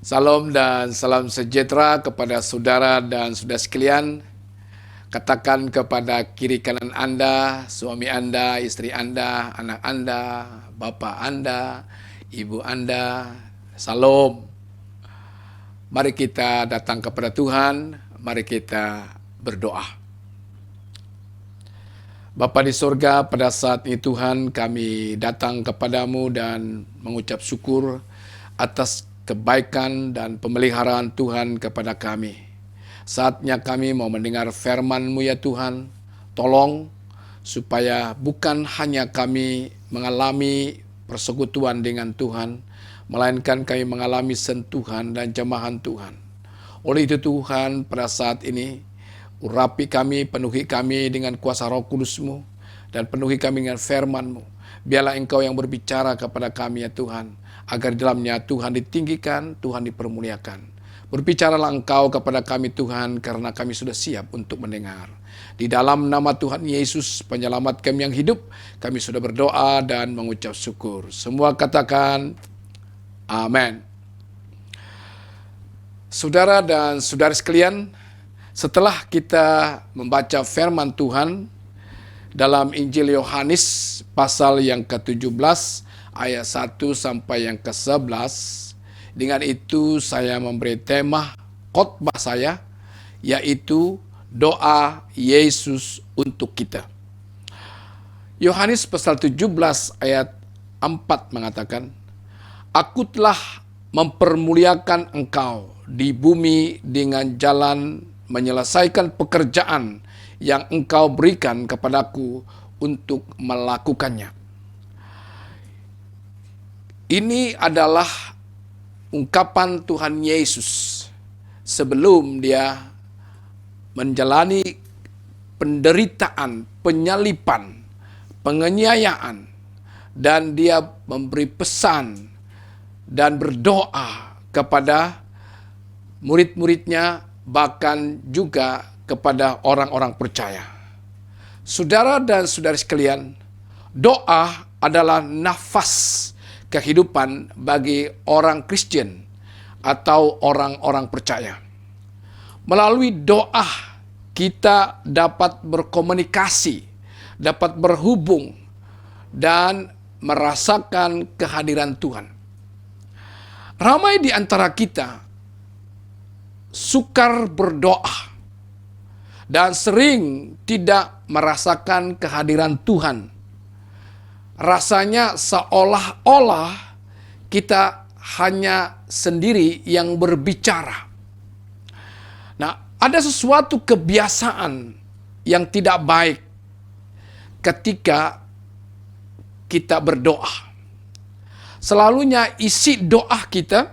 Salam dan salam sejahtera kepada saudara dan saudara sekalian. Katakan kepada kiri kanan Anda, suami Anda, istri Anda, anak Anda, bapak Anda, ibu Anda, salam. Mari kita datang kepada Tuhan, mari kita berdoa. Bapa di surga, pada saat ini Tuhan kami datang kepadamu dan mengucap syukur atas kebaikan dan pemeliharaan Tuhan kepada kami. Saatnya kami mau mendengar firman-Mu ya Tuhan. Tolong supaya bukan hanya kami mengalami persekutuan dengan Tuhan, melainkan kami mengalami sentuhan dan jamahan Tuhan. Oleh itu Tuhan, pada saat ini, urapi kami, penuhi kami dengan kuasa Roh Kudus-Mu, dan penuhi kami dengan firman-Mu. Biarlah Engkau yang berbicara kepada kami ya Tuhan, agar di dalamnya Tuhan ditinggikan, Tuhan dipermuliakan. Berbicaralah Engkau kepada kami Tuhan, karena kami sudah siap untuk mendengar. Di dalam nama Tuhan Yesus, penyelamat kami yang hidup, kami sudah berdoa dan mengucap syukur. Semua katakan, amin. Saudara dan saudari sekalian, setelah kita membaca firman Tuhan dalam Injil Yohanes pasal yang ke-17 ayat 1 sampai yang ke-11, dengan itu saya memberi tema khotbah saya, yaitu doa Yesus untuk kita. Yohanes pasal 17 ayat 4 mengatakan, Aku telah mempermuliakan engkau di bumi dengan jalan menyelesaikan pekerjaan yang engkau berikan kepadaku untuk melakukannya. Ini adalah ungkapan Tuhan Yesus sebelum dia menjalani penderitaan, penyalipan, penganiayaan, dan dia memberi pesan dan berdoa kepada murid-muridnya, bahkan juga kepada orang-orang percaya. Saudara dan saudari sekalian, doa adalah nafas kehidupan bagi orang Kristen atau orang-orang percaya. Melalui doa kita dapat berkomunikasi, dapat berhubung, dan merasakan kehadiran Tuhan. Ramai di antara kita sukar berdoa dan sering tidak merasakan kehadiran Tuhan. Rasanya seolah-olah kita hanya sendiri yang berbicara. Nah, ada sesuatu kebiasaan yang tidak baik ketika kita berdoa. Selalunya isi doa kita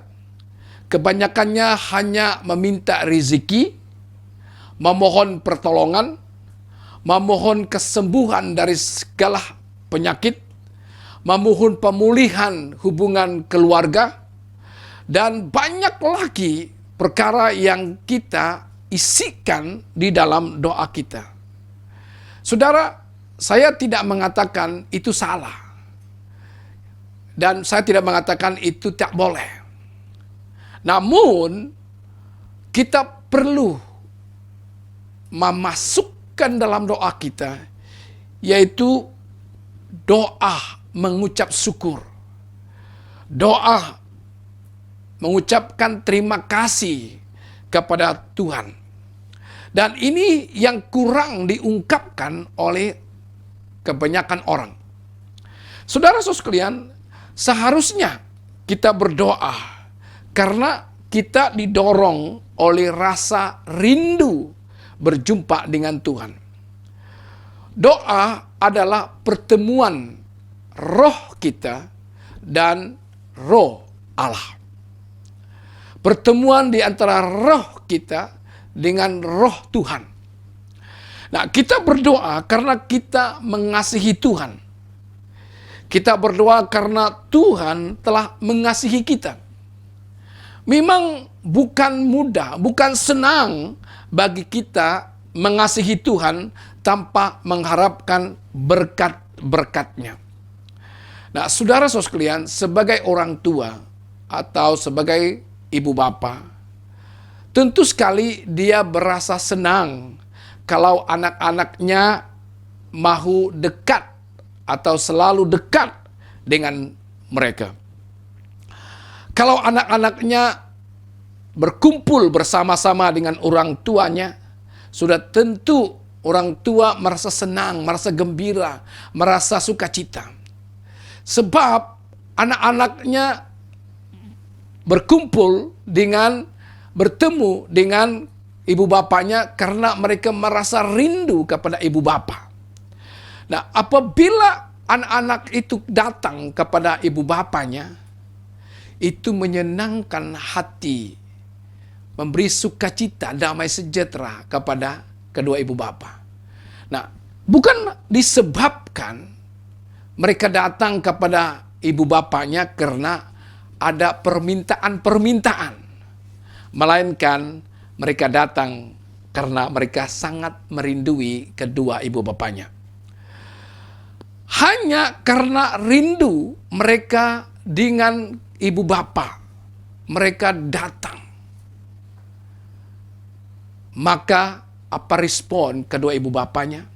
kebanyakannya hanya meminta rezeki, memohon pertolongan, memohon kesembuhan dari segala penyakit, memohon pemulihan hubungan keluarga, dan banyak lagi perkara yang kita isikan di dalam doa kita. Saudara, saya tidak mengatakan itu salah. Dan saya tidak mengatakan itu tak boleh. Namun, kita perlu memasukkan dalam doa kita, yaitu doa mengucap syukur. Doa mengucapkan terima kasih kepada Tuhan. Dan ini yang kurang diungkapkan oleh kebanyakan orang. Saudara-saudara sekalian, seharusnya kita berdoa karena kita didorong oleh rasa rindu berjumpa dengan Tuhan. Doa adalah pertemuan roh kita dan roh Allah. Pertemuan di antara roh kita dengan roh Tuhan. Nah, kita berdoa karena kita mengasihi Tuhan. Kita berdoa karena Tuhan telah mengasihi kita. Memang bukan mudah, bukan senang bagi kita mengasihi Tuhan tanpa mengharapkan berkat-berkatnya. Nah, saudara-saudara sekalian, sebagai orang tua atau sebagai ibu bapa, tentu sekali dia berasa senang kalau anak-anaknya mahu dekat atau selalu dekat dengan mereka. Kalau anak-anaknya berkumpul bersama-sama dengan orang tuanya, sudah tentu orang tua merasa senang, merasa gembira, merasa sukacita. Sebab anak-anaknya bertemu dengan ibu bapanya karena mereka merasa rindu kepada ibu bapa. Nah, apabila anak-anak itu datang kepada ibu bapanya, itu menyenangkan hati, memberi sukacita, damai sejahtera kepada kedua ibu bapa. Nah, bukan disebabkan mereka datang kepada ibu bapanya karena ada permintaan-permintaan, melainkan mereka datang karena mereka sangat merindui kedua ibu bapanya. Hanya karena rindu mereka dengan ibu bapa, mereka datang. Maka apa respon kedua ibu bapanya?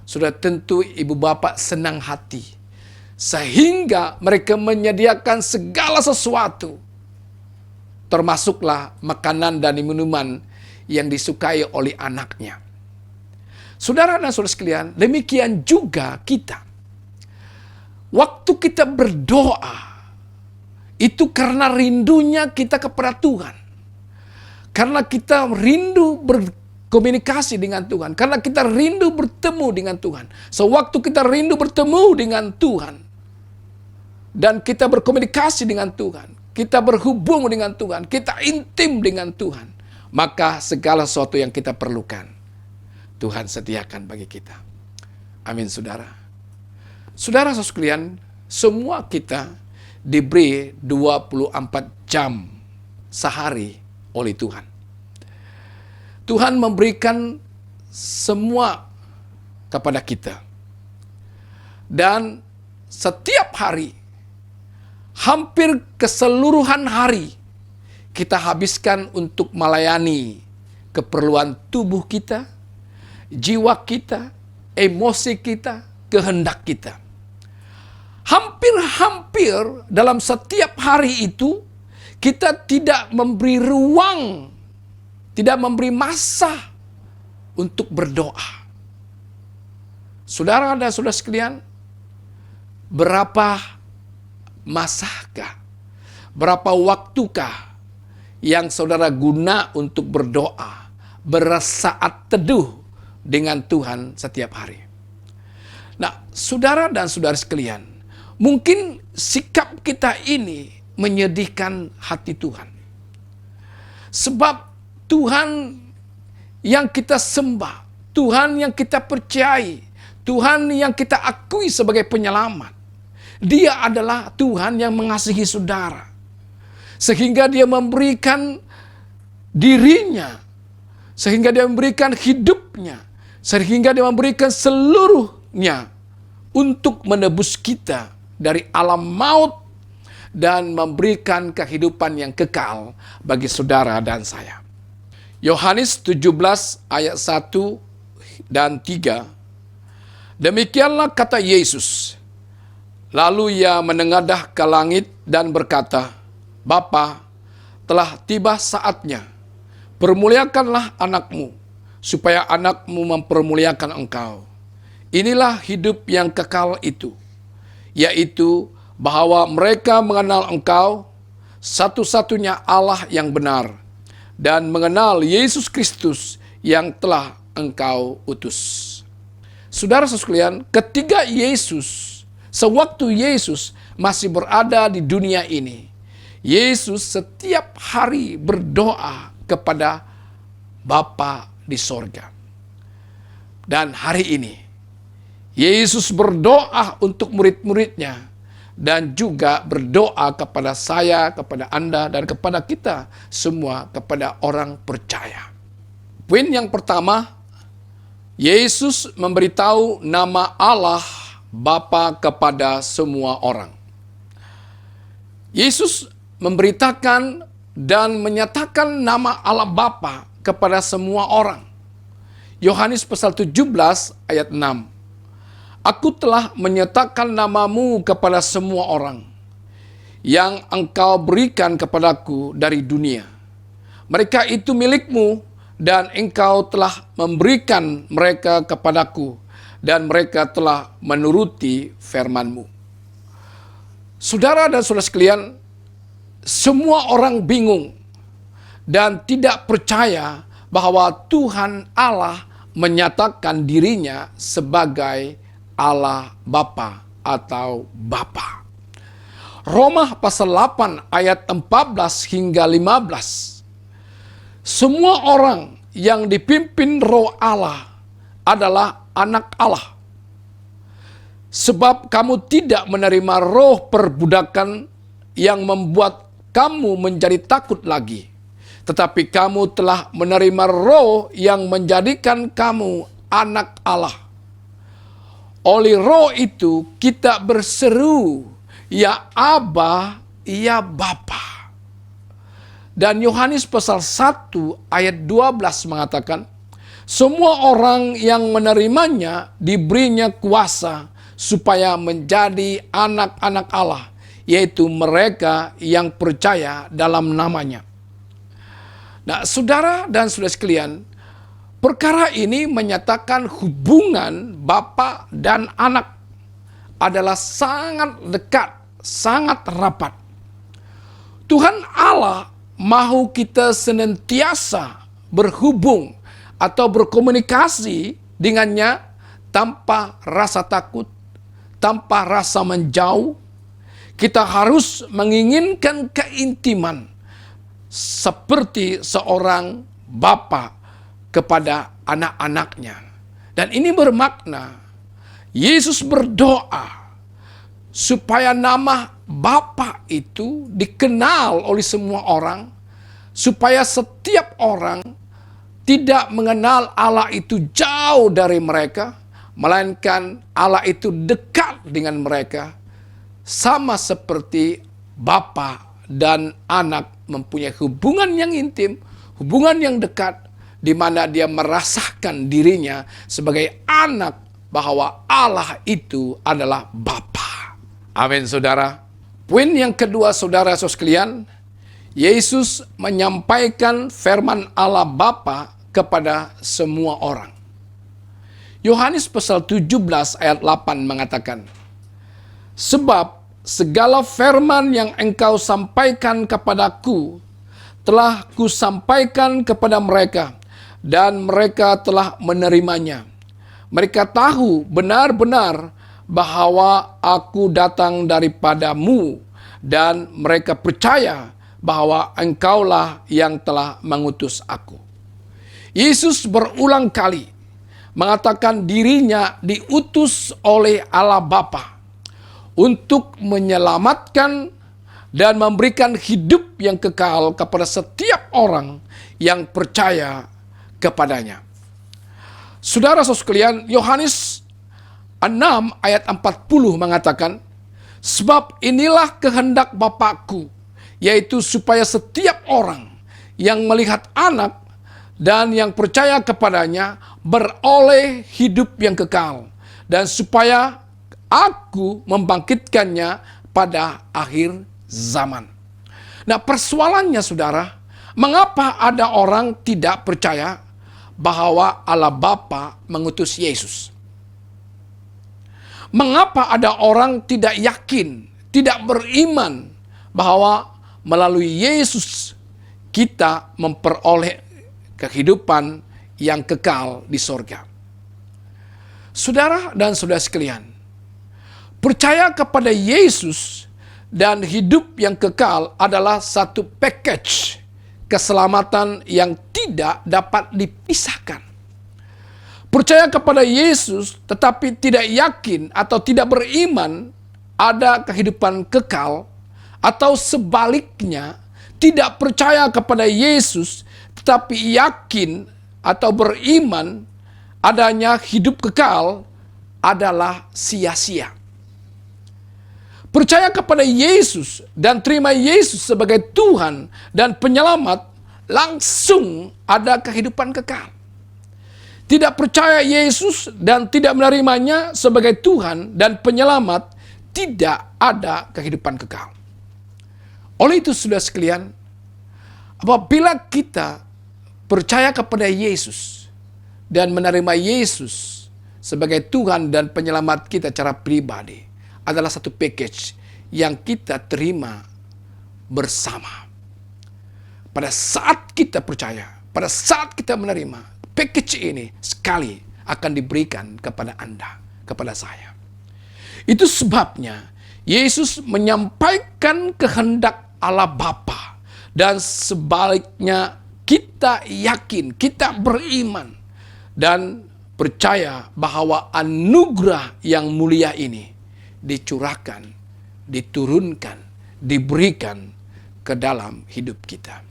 Sudah tentu ibu bapa senang hati, sehingga mereka menyediakan segala sesuatu, termasuklah makanan dan minuman yang disukai oleh anaknya. Saudara dan saudara sekalian, demikian juga kita. Waktu kita berdoa, itu karena rindunya kita kepada Tuhan. Karena kita rindu berkomunikasi dengan Tuhan. Karena kita rindu bertemu dengan Tuhan. Sewaktu kita rindu bertemu dengan Tuhan, dan kita berkomunikasi dengan Tuhan, kita berhubung dengan Tuhan, kita intim dengan Tuhan, maka segala sesuatu yang kita perlukan, Tuhan sediakan bagi kita. Amin, saudara. Saudara sekalian, semua kita diberi 24 jam sehari oleh Tuhan. Tuhan memberikan semua kepada kita. Dan setiap hari, hampir keseluruhan hari, kita habiskan untuk melayani keperluan tubuh kita, jiwa kita, emosi kita, kehendak kita. Hampir-hampir dalam setiap hari itu, kita tidak memberi ruang, tidak memberi masa untuk berdoa. Saudara dan saudara sekalian, berapa masakah, berapa waktukah yang saudara guna untuk berdoa, bersaat teduh dengan Tuhan setiap hari? Nah, saudara dan saudara sekalian, mungkin sikap kita ini menyedihkan hati Tuhan. Sebab Tuhan yang kita sembah, Tuhan yang kita percayai, Tuhan yang kita akui sebagai penyelamat, Dia adalah Tuhan yang mengasihi saudara. Sehingga Dia memberikan dirinya, sehingga Dia memberikan hidupnya, sehingga Dia memberikan seluruhnya untuk menebus kita dari alam maut dan memberikan kehidupan yang kekal bagi saudara dan saya. Yohanes 17 ayat 1 dan 3. Demikianlah kata Yesus. Lalu Ia menengadah ke langit dan berkata, Bapa, telah tiba saatnya. Permuliakanlah anakmu, supaya anakmu mempermuliakan engkau. Inilah hidup yang kekal itu, yaitu bahwa mereka mengenal Engkau, satu-satunya Allah yang benar, dan mengenal Yesus Kristus yang telah Engkau utus. Saudara sekalian, ketika sewaktu Yesus masih berada di dunia ini, Yesus setiap hari berdoa kepada Bapa di sorga. Dan hari ini, Yesus berdoa untuk murid-muridnya, dan juga berdoa kepada saya, kepada Anda, dan kepada kita semua, kepada orang percaya. Poin yang pertama, Yesus memberitahu nama Allah Bapa kepada semua orang. Yesus memberitakan dan menyatakan nama Allah Bapa kepada semua orang. Yohanes pasal 17 ayat 6. Aku telah menyatakan namamu kepada semua orang yang engkau berikan kepadaku dari dunia. Mereka itu milikmu dan engkau telah memberikan mereka kepadaku dan mereka telah menuruti firman-Mu. Saudara dan saudara sekalian, semua orang bingung dan tidak percaya bahwa Tuhan Allah menyatakan dirinya sebagai Allah Bapa atau Bapa. Roma pasal 8 ayat 14 hingga 15. Semua orang yang dipimpin Roh Allah adalah anak Allah. Sebab kamu tidak menerima roh perbudakan yang membuat kamu menjadi takut lagi. Tetapi kamu telah menerima roh yang menjadikan kamu anak Allah. Oleh roh itu kita berseru, ya Aba, ya Bapa. Dan Yohanes pasal 1 ayat 12 mengatakan, semua orang yang menerimanya diberinya kuasa supaya menjadi anak-anak Allah, yaitu mereka yang percaya dalam namanya. Nah, saudara dan saudara sekalian, perkara ini menyatakan hubungan Bapa dan anak adalah sangat dekat, sangat rapat. Tuhan Allah mahu kita senantiasa berhubung atau berkomunikasi dengannya tanpa rasa takut, tanpa rasa menjauh. Kita harus menginginkan keintiman seperti seorang bapa kepada anak-anaknya. Dan ini bermakna Yesus berdoa supaya nama Bapa itu dikenal oleh semua orang, supaya setiap orang tidak mengenal Allah itu jauh dari mereka, melainkan Allah itu dekat dengan mereka, sama seperti Bapa dan anak mempunyai hubungan yang intim, hubungan yang dekat, di mana dia merasakan dirinya sebagai anak, bahwa Allah itu adalah Bapa. Amin, saudara. Poin yang kedua, saudara sekalian, Yesus menyampaikan firman Allah Bapa kepada semua orang. Yohanes pasal 17 ayat 8 mengatakan, sebab segala firman yang engkau sampaikan kepadaku telah kusampaikan kepada mereka, dan mereka telah menerimanya. Mereka tahu benar-benar bahwa aku datang daripadamu, dan mereka percaya bahwa engkaulah yang telah mengutus aku. Yesus berulang kali mengatakan dirinya diutus oleh Allah Bapa untuk menyelamatkan dan memberikan hidup yang kekal kepada setiap orang yang percaya kepadanya. Saudara-saudara sekalian, Yohanes 6 ayat 40 mengatakan, sebab inilah kehendak Bapakku, yaitu supaya setiap orang yang melihat anak dan yang percaya kepadanya beroleh hidup yang kekal, dan supaya aku membangkitkannya pada akhir zaman. Nah, persoalannya saudara, mengapa ada orang tidak percaya bahwa Allah Bapa mengutus Yesus? Mengapa ada orang tidak yakin, tidak beriman bahwa melalui Yesus kita memperoleh kehidupan yang kekal di sorga? Saudara dan saudara sekalian, percaya kepada Yesus dan hidup yang kekal adalah satu package keselamatan yang tidak dapat dipisahkan. Percaya kepada Yesus tetapi tidak yakin atau tidak beriman ada kehidupan kekal, atau sebaliknya tidak percaya kepada Yesus tetapi yakin atau beriman adanya hidup kekal, adalah sia-sia. Percaya kepada Yesus dan terima Yesus sebagai Tuhan dan penyelamat, langsung ada kehidupan kekal. Tidak percaya Yesus dan tidak menerimanya sebagai Tuhan dan penyelamat, tidak ada kehidupan kekal. Oleh itu, saudara sekalian, apabila kita percaya kepada Yesus dan menerima Yesus sebagai Tuhan dan penyelamat kita secara pribadi, adalah satu package yang kita terima bersama. Pada saat kita percaya, pada saat kita menerima, package ini sekali akan diberikan kepada Anda, kepada saya. Itu sebabnya Yesus menyampaikan kehendak Allah Bapa, dan sebaliknya kita yakin, kita beriman dan percaya bahwa anugerah yang mulia ini dicurahkan, diturunkan, diberikan ke dalam hidup kita.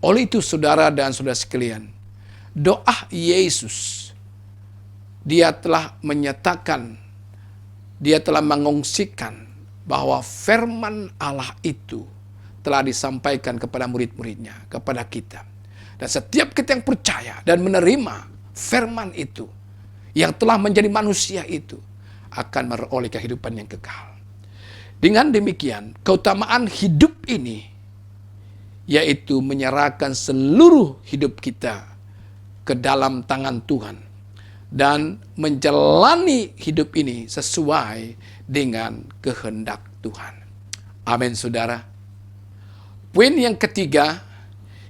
Oleh itu, saudara dan saudara sekalian, doa Yesus, dia telah menyatakan, dia telah mengungsikan bahwa firman Allah itu telah disampaikan kepada murid-muridnya, kepada kita. Dan setiap kita yang percaya dan menerima firman itu, yang telah menjadi manusia itu, akan meroleh kehidupan yang kekal. Dengan demikian, keutamaan hidup ini, yaitu menyerahkan seluruh hidup kita ke dalam tangan Tuhan, dan menjalani hidup ini sesuai dengan kehendak Tuhan. Amin, saudara. Poin yang ketiga,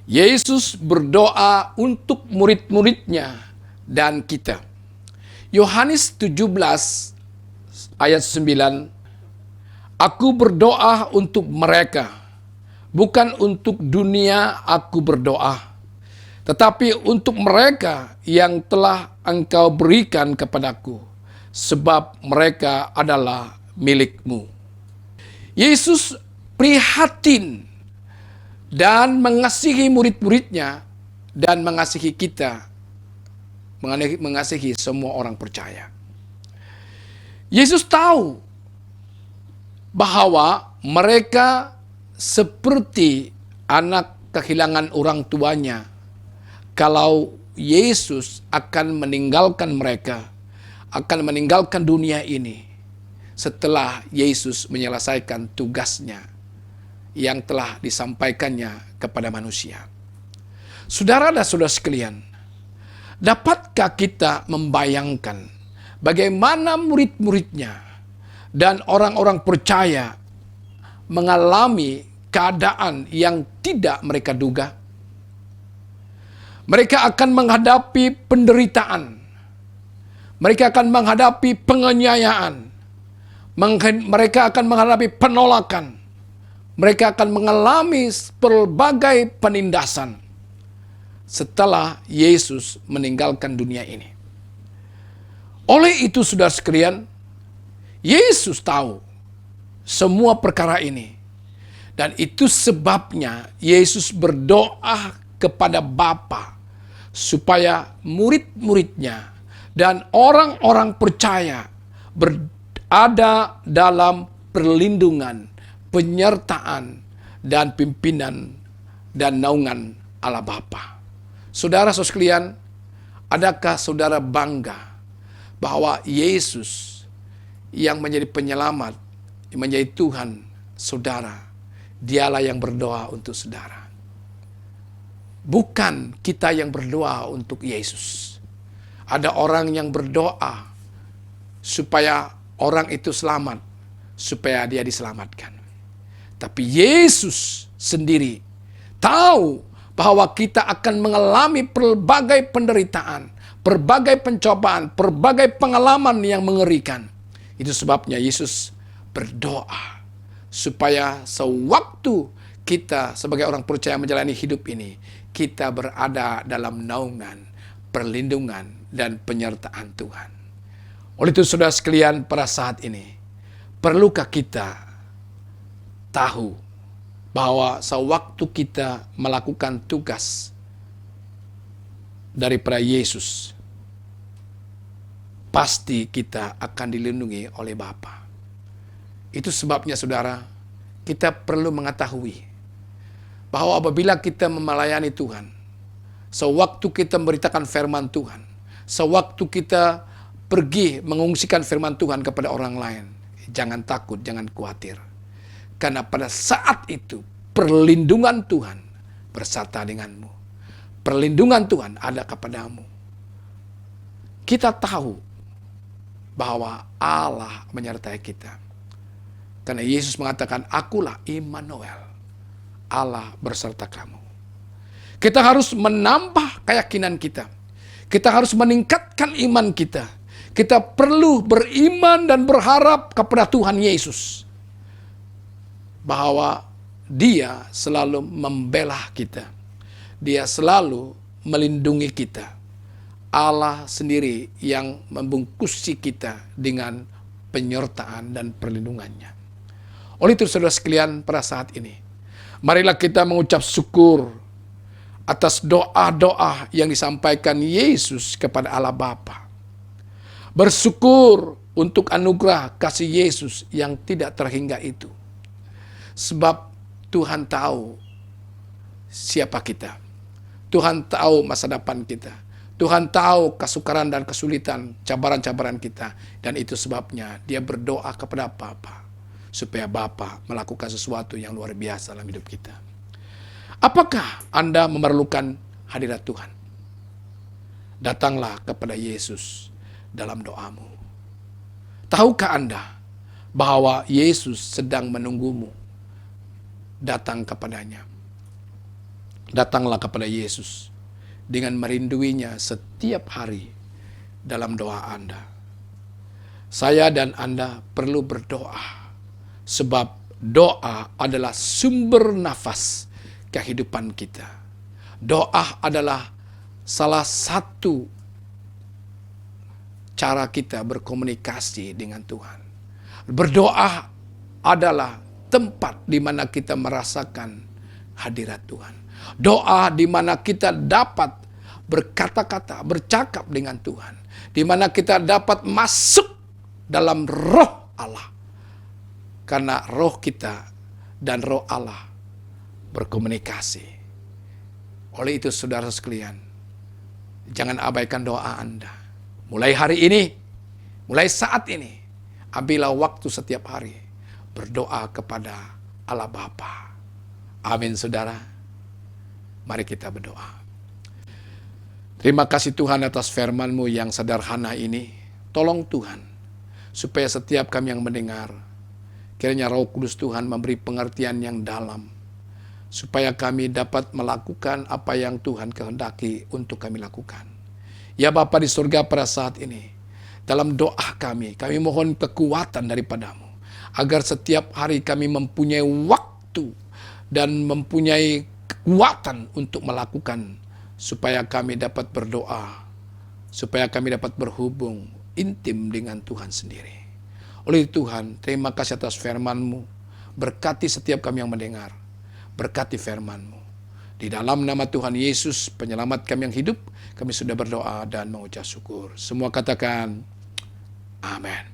Yesus berdoa untuk murid-muridnya dan kita. Yohanes 17 ayat 9, aku berdoa untuk mereka, bukan untuk dunia aku berdoa, tetapi untuk mereka yang telah Engkau berikan kepadaku, sebab mereka adalah milik-Mu. Yesus prihatin dan mengasihi murid-muridnya dan mengasihi kita, mengasihi semua orang percaya. Yesus tahu bahwa mereka seperti anak kehilangan orang tuanya kalau Yesus akan meninggalkan mereka, akan meninggalkan dunia ini setelah Yesus menyelesaikan tugasnya yang telah disampaikannya kepada manusia. Saudara dan saudara sekalian, dapatkah kita membayangkan bagaimana murid-muridnya dan orang-orang percaya mengalami keadaan yang tidak mereka duga? Mereka akan menghadapi penderitaan. Mereka akan menghadapi penganiayaan. Mereka akan menghadapi penolakan. Mereka akan mengalami berbagai penindasan setelah Yesus meninggalkan dunia ini. Oleh itu, saudara sekalian, Yesus tahu semua perkara ini. Dan itu sebabnya Yesus berdoa kepada Bapa supaya murid-muridnya dan orang-orang percaya berada dalam perlindungan, penyertaan, dan pimpinan dan naungan Allah Bapa. Saudara-saudara sekalian, adakah saudara bangga bahwa Yesus yang menjadi penyelamat, yang menjadi Tuhan saudara, dialah yang berdoa untuk saudara. Bukan kita yang berdoa untuk Yesus. Ada orang yang berdoa supaya orang itu selamat, supaya dia diselamatkan. Tapi Yesus sendiri tahu bahwa kita akan mengalami berbagai penderitaan, berbagai pencobaan, berbagai pengalaman yang mengerikan. Itu sebabnya Yesus berdoa supaya sewaktu kita sebagai orang percaya menjalani hidup ini, kita berada dalam naungan, perlindungan, dan penyertaan Tuhan. Oleh itu, saudara sekalian, pada saat ini, perlukah kita tahu bahwa sewaktu kita melakukan tugas daripada Yesus, pasti kita akan dilindungi oleh Bapa. Itu sebabnya saudara, kita perlu mengetahui bahwa apabila kita melayani Tuhan, sewaktu kita memberitakan firman Tuhan, sewaktu kita pergi mengungsikan firman Tuhan kepada orang lain, jangan takut, jangan khawatir. Karena pada saat itu, perlindungan Tuhan bersama denganmu. Perlindungan Tuhan ada kepadamu. Kita tahu bahwa Allah menyertai kita. Karena Yesus mengatakan, akulah Immanuel, Allah berserta kamu. Kita harus menambah keyakinan kita. Kita harus meningkatkan iman kita. Kita perlu beriman dan berharap kepada Tuhan Yesus. Bahwa Dia selalu membela kita. Dia selalu melindungi kita. Allah sendiri yang membungkusi kita dengan penyertaan dan perlindungannya. Oleh itu saudara sekalian, pada saat ini, marilah kita mengucap syukur atas doa-doa yang disampaikan Yesus kepada Allah Bapa. Bersyukur untuk anugerah kasih Yesus yang tidak terhingga itu. Sebab Tuhan tahu siapa kita. Tuhan tahu masa depan kita. Tuhan tahu kesukaran dan kesulitan, cabaran-cabaran kita. Dan itu sebabnya Dia berdoa kepada Bapa, supaya Bapa melakukan sesuatu yang luar biasa dalam hidup kita. Apakah Anda memerlukan hadirat Tuhan? Datanglah kepada Yesus dalam doamu. Tahukah Anda bahwa Yesus sedang menunggumu? Datang kepadanya. Datanglah kepada Yesus dengan merinduinya setiap hari dalam doa Anda. Saya dan Anda perlu berdoa. Sebab doa adalah sumber nafas kehidupan kita. Doa adalah salah satu cara kita berkomunikasi dengan Tuhan. Berdoa adalah tempat di mana kita merasakan hadirat Tuhan. Doa di mana kita dapat berkata-kata, bercakap dengan Tuhan. Di mana kita dapat masuk dalam roh Allah. Karena roh kita dan roh Allah berkomunikasi. Oleh itu saudara sekalian, jangan abaikan doa Anda. Mulai hari ini, mulai saat ini, ambillah waktu setiap hari berdoa kepada Allah Bapa. Amin saudara. Mari kita berdoa. Terima kasih Tuhan atas firman-Mu yang sederhana ini. Tolong Tuhan, supaya setiap kami yang mendengar, kiranya Roh Kudus Tuhan memberi pengertian yang dalam, supaya kami dapat melakukan apa yang Tuhan kehendaki untuk kami lakukan. Ya Bapa di surga, pada saat ini, dalam doa kami mohon kekuatan daripada-Mu, agar setiap hari kami mempunyai waktu dan mempunyai kekuatan untuk melakukan, supaya kami dapat berdoa, supaya kami dapat berhubung intim dengan Tuhan sendiri. Oleh Tuhan, terima kasih atas firman-Mu. Berkati setiap kami yang mendengar. Berkati firman-Mu. Di dalam nama Tuhan Yesus, penyelamat kami yang hidup, kami sudah berdoa dan mengucap syukur. Semua katakan, amin.